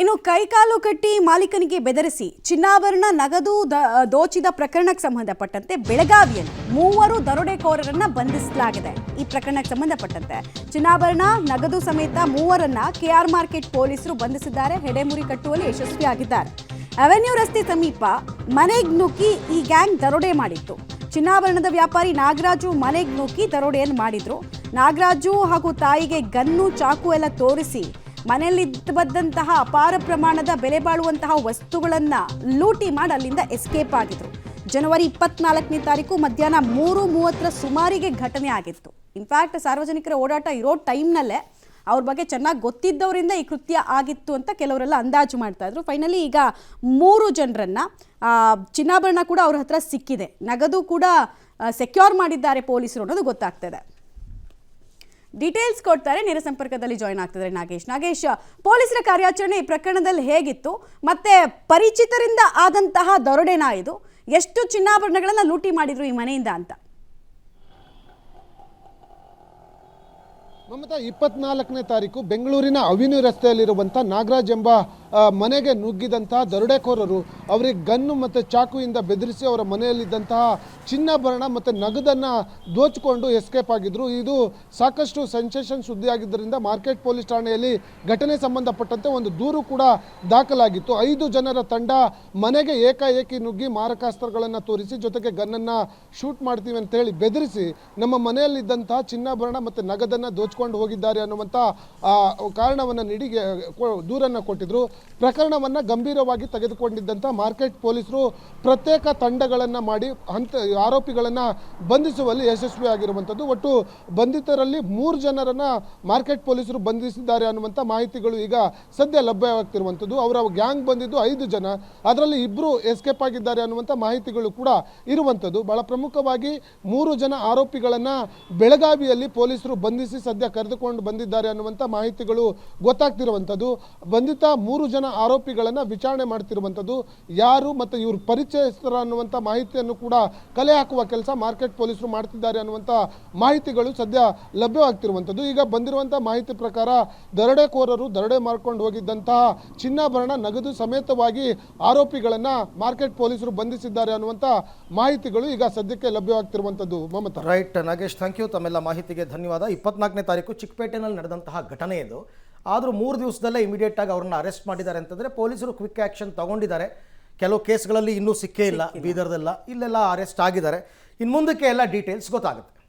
ಇನ್ನು ಕೈಕಾಲು ಕಟ್ಟಿ ಮಾಲೀಕನಿಗೆ ಬೆದರಿಸಿ ಚಿನ್ನಾಭರಣ ನಗದು ದೋಚಿದ ಪ್ರಕರಣಕ್ಕೆ ಸಂಬಂಧಪಟ್ಟಂತೆ ಬೆಳಗಾವಿಯಲ್ಲಿ 3 ದರೋಡೆಕೋರರನ್ನ ಬಂಧಿಸಲಾಗಿದೆ. ಈ ಪ್ರಕರಣಕ್ಕೆ ಸಂಬಂಧಪಟ್ಟಂತೆ ಚಿನ್ನಾಭರಣ ನಗದು ಸಮೇತ 3ರನ್ನ ಕೆಆರ್ ಮಾರ್ಕೆಟ್ ಪೊಲೀಸರು ಬಂಧಿಸಿದ್ದಾರೆ. ಹೆಡೆಮುರಿ ಕಟ್ಟುವಲ್ಲಿ ಯಶಸ್ವಿಯಾಗಿದ್ದಾರೆ. ಅವೆನ್ಯೂ ರಸ್ತೆ ಸಮೀಪ ಮನೆಗೆ ನುಗ್ಗಿ ಈ ಗ್ಯಾಂಗ್ ದರೋಡೆ ಮಾಡಿತ್ತು. ಚಿನ್ನಾಭರಣದ ವ್ಯಾಪಾರಿ ನಾಗರಾಜು ಮನೆಗೆ ನುಗ್ಗಿ ದರೋಡೆಯನ್ನು ಮಾಡಿದ್ರು. ನಾಗರಾಜು ಹಾಗೂ ತಾಯಿಗೆ ಗನ್ನು ಚಾಕು ಎಲ್ಲ ತೋರಿಸಿ ಮನೆಯಲ್ಲಿ ಬಂದಂತಹ ಅಪಾರ ಪ್ರಮಾಣದ ಬೆಲೆ ಬಾಳುವಂತಹ ವಸ್ತುಗಳನ್ನ ಲೂಟಿ ಮಾಡಿ ಅಲ್ಲಿಂದ ಎಸ್ಕೇಪ್ ಆಗಿದ್ರು. ಜನವರಿ 24ನೇ ತಾರೀಕು ಮಧ್ಯಾಹ್ನ 3:30 ಸುಮಾರಿಗೆ ಘಟನೆ ಆಗಿತ್ತು. ಇನ್ಫ್ಯಾಕ್ಟ್ ಸಾರ್ವಜನಿಕರ ಓಡಾಟ ಇರೋ ಟೈಮ್ನಲ್ಲೇ ಅವ್ರ ಬಗ್ಗೆ ಚೆನ್ನಾಗಿ ಗೊತ್ತಿದ್ದವರಿಂದ ಈ ಕೃತ್ಯ ಆಗಿತ್ತು ಅಂತ ಕೆಲವರೆಲ್ಲ ಅಂದಾಜು ಮಾಡ್ತಾ ಇದ್ರು. ಫೈನಲಿ ಈಗ 3 ಜನರನ್ನ ಚಿನ್ನಾಭರಣ ಕೂಡ ಅವ್ರ ಹತ್ರ ಸಿಕ್ಕಿದೆ. ನಗದು ಕೂಡ ಸೆಕ್ಯೂರ್ ಮಾಡಿದ್ದಾರೆ ಪೊಲೀಸರು ಅನ್ನೋದು ಗೊತ್ತಾಗ್ತದೆ. ಡೀಟೇಲ್ಸ್ ಕೊಡ್ತಾರೆ, ನೇರ ಸಂಪರ್ಕದಲ್ಲಿ ಜಾಯ್ನ್ ಆಗ್ತಿದ್ದಾರೆ ನಾಗೇಶ್. ಪೊಲೀಸರ ಕಾರ್ಯಾಚರಣೆ ಈ ಪ್ರಕರಣದಲ್ಲಿ ಹೇಗಿತ್ತು, ಮತ್ತೆ ಪರಿಚಿತರಿಂದ ಆದಂತಹ ದರೋಡೆನಾ ಇದು? ಎಷ್ಟು ಚಿನ್ನಾಭರಣಗಳನ್ನ ಲೂಟಿ ಮಾಡಿದ್ರು ಈ ಮನೆಯಿಂದ ಅಂತ? ಮಮತಾ, 24ನೇ ತಾರೀಕು ಬೆಂಗಳೂರಿನ ಅವೆನ್ಯೂ ರಸ್ತೆಯಲ್ಲಿರುವಂಥ ನಾಗರಾಜ್ ಎಂಬ ಮನೆಗೆ ನುಗ್ಗಿದಂತಹ ದರೋಡೆಕೋರರು ಅವರಿಗೆ ಗನ್ನು ಮತ್ತು ಚಾಕುವಿಂದ ಬೆದರಿಸಿ ಅವರ ಮನೆಯಲ್ಲಿದ್ದಂತಹ ಚಿನ್ನಾಭರಣ ಮತ್ತು ನಗದನ್ನು ದೋಚಿಕೊಂಡು ಎಸ್ಕೇಪ್ ಆಗಿದ್ರು. ಇದು ಸಾಕಷ್ಟು ಸೆನ್ಸೇಷನ್ ಸುದ್ದಿಯಾಗಿದ್ದರಿಂದ ಮಾರ್ಕೆಟ್ ಪೊಲೀಸ್ ಠಾಣೆಯಲ್ಲಿ ಘಟನೆ ಸಂಬಂಧಪಟ್ಟಂತೆ ಒಂದು ದೂರು ಕೂಡ ದಾಖಲಾಗಿತ್ತು. 5 ಜನರ ತಂಡ ಮನೆಗೆ ಏಕಾಏಕಿ ನುಗ್ಗಿ ಮಾರಕಾಸ್ತ್ರಗಳನ್ನು ತೋರಿಸಿ ಜೊತೆಗೆ ಗನ್ನನ್ನು ಶೂಟ್ ಮಾಡ್ತೀವಿ ಅಂತ ಹೇಳಿ ಬೆದರಿಸಿ ನಮ್ಮ ಮನೆಯಲ್ಲಿದ್ದಂತಹ ಚಿನ್ನಾಭರಣ ಮತ್ತು ನಗದನ್ನು ದೋಚಿಕೊಂಡು ಹೋಗಿದ್ದಾರೆ ಅನ್ನುವಂಥ ಕಾರಣವನ್ನು ನೀಡಿ ದೂರನ್ನು ಕೊಟ್ಟಿದ್ರು. ಪ್ರಕರಣವನ್ನು ಗಂಭೀರವಾಗಿ ತೆಗೆದುಕೊಂಡಿದ್ದಂಥ ಮಾರ್ಕೆಟ್ ಪೊಲೀಸರು ಪ್ರತ್ಯೇಕ ತಂಡಗಳನ್ನು ಮಾಡಿ ಆರೋಪಿಗಳನ್ನು ಬಂಧಿಸುವಲ್ಲಿ ಯಶಸ್ವಿಯಾಗಿರುವಂಥದ್ದು. ಒಟ್ಟು ಬಂಧಿತರಲ್ಲಿ 3 ಜನರನ್ನು ಮಾರ್ಕೆಟ್ ಪೊಲೀಸರು ಬಂಧಿಸಿದ್ದಾರೆ ಅನ್ನುವಂಥ ಮಾಹಿತಿಗಳು ಈಗ ಸದ್ಯ ಲಭ್ಯವಾಗ್ತಿರುವಂಥದ್ದು. ಅವರ ಗ್ಯಾಂಗ್ ಬಂದಿದ್ದು 5 ಜನ, ಅದರಲ್ಲಿ 2 ಎಸ್ಕೇಪ್ ಆಗಿದ್ದಾರೆ ಅನ್ನುವಂಥ ಮಾಹಿತಿಗಳು ಕೂಡ ಇರುವಂಥದ್ದು. ಬಹಳ ಪ್ರಮುಖವಾಗಿ 3 ಜನ ಆರೋಪಿಗಳನ್ನು ಬೆಳಗಾವಿಯಲ್ಲಿ ಪೊಲೀಸರು ಬಂಧಿಸಿ ಸದ್ಯ ಕರೆದುಕೊಂಡು ಬಂದಿದ್ದಾರೆ ಅನ್ನುವಂಥ ಮಾಹಿತಿಗಳು ಗೊತ್ತಾಗ್ತಿರುವಂಥದ್ದು. ಬಂಧಿತ 3 ಜನ ಆರೋಪಿಗಳನ್ನು ವಿಚಾರಣೆ ಮಾಡ್ತಿರುವಂಥದ್ದು. ಯಾರು ಮತ್ತು ಇವರು ಪರಿಚಯಸ್ಥರ ಅನ್ನುವಂಥ ಮಾಹಿತಿಯನ್ನು ಕೂಡ ಕಲೆ ಹಾಕುವ ಕೆಲಸ ಮಾರ್ಕೆಟ್ ಪೊಲೀಸರು ಮಾಡ್ತಿದ್ದಾರೆ ಅನ್ನುವಂಥ ಮಾಹಿತಿಗಳು ಸದ್ಯ ಲಭ್ಯವಾಗ್ತಿರುವಂಥದ್ದು. ಈಗ ಬಂದಿರುವಂಥ ಮಾಹಿತಿ ಪ್ರಕಾರ ದರೋಡೆಕೋರರು ದರೋಡೆ ಮಾಡ್ಕೊಂಡು ಹೋಗಿದ್ದಂತಹ ಚಿನ್ನಾಭರಣ ನಗದು ಸಮೇತವಾಗಿ ಆರೋಪಿಗಳನ್ನು ಮಾರ್ಕೆಟ್ ಪೊಲೀಸರು ಬಂಧಿಸಿದ್ದಾರೆ ಅನ್ನುವಂಥ ಮಾಹಿತಿಗಳು ಈಗ ಸದ್ಯಕ್ಕೆ ಲಭ್ಯವಾಗ್ತಿರುವಂಥದ್ದು. Mamata. Right Nagesh, thank you. ತಮ್ಮೆಲ್ಲ ಮಾಹಿತಿಗೆ ಧನ್ಯವಾದ. 24ನೇ ತಾರೀಕು ಚಿಕ್ಕಪೇಟೆನಲ್ಲಿ ನಡೆದಂತಹ ಘಟನೆ ಇದು. ಆದರೂ 3 ದಿವಸದಲ್ಲೇ ಇಮಿಡಿಯೇಟ್ ಆಗಿ ಅವ್ರನ್ನ ಅರೆಸ್ಟ್ ಮಾಡಿದ್ದಾರೆ ಅಂತಂದರೆ ಪೊಲೀಸರು ಕ್ವಿಕ್ ಆ್ಯಕ್ಷನ್ ತಗೊಂಡಿದ್ದಾರೆ. ಕೆಲವು ಕೇಸ್ಗಳಲ್ಲಿ ಇನ್ನೂ ಸಿಕ್ಕೇ ಇಲ್ಲ, ಬೀದರ್ದೆಲ್ಲ ಇಲ್ಲೆಲ್ಲ ಅರೆಸ್ಟ್ ಆಗಿದ್ದಾರೆ. ಇನ್ನು ಮುಂದಕ್ಕೆ ಎಲ್ಲ ಡೀಟೇಲ್ಸ್ ಗೊತ್ತಾಗುತ್ತೆ.